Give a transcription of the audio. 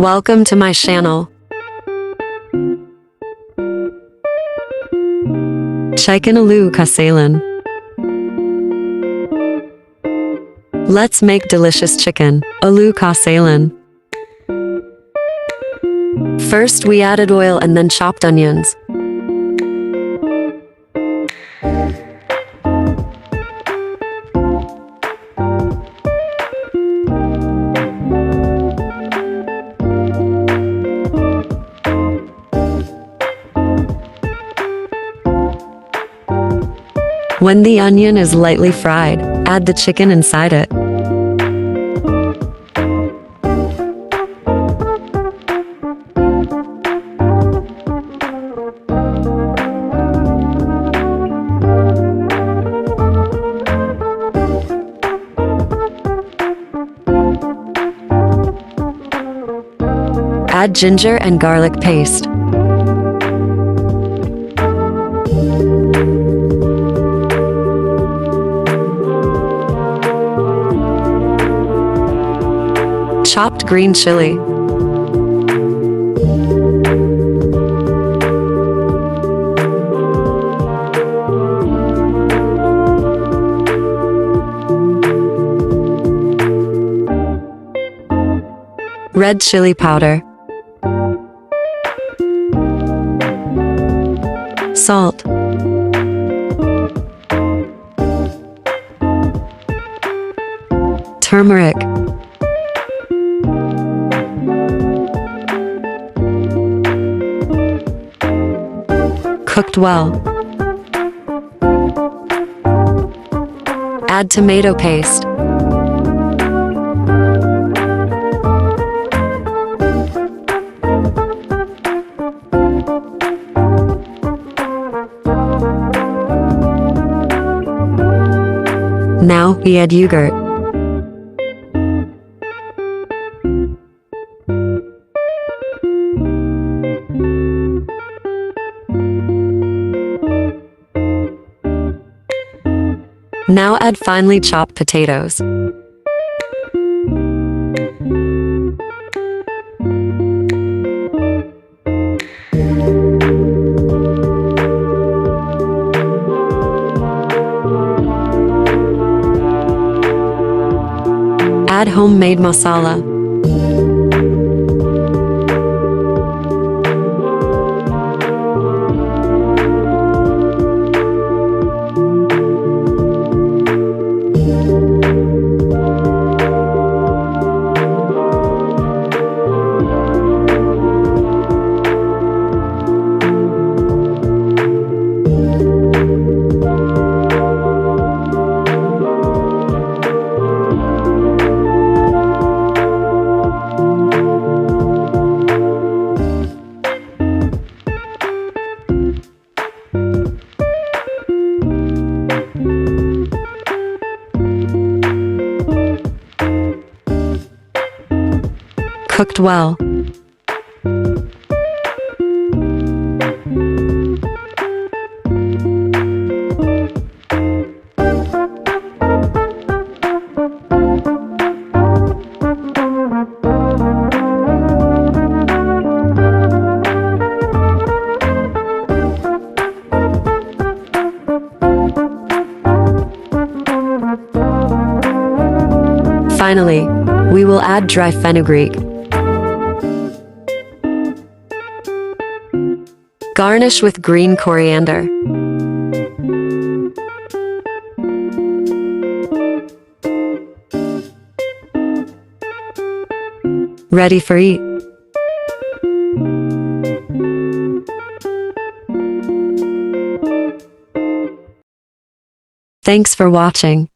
Welcome to my channel. Chicken Aloo ka Salan. Let's make delicious chicken Aloo ka Salan. First we added oil and then chopped onions. When the onion is lightly fried, add the chicken inside it. Add ginger and garlic paste. Chopped green chili. Red chili powder. Salt. Turmeric. Cooked well. Add tomato paste. Now we add yogurt. Now add finely chopped potatoes. Add homemade masala. Cooked well. Finally, we will add dry fenugreek. Garnish with green coriander. Ready for eat. Thanks for watching.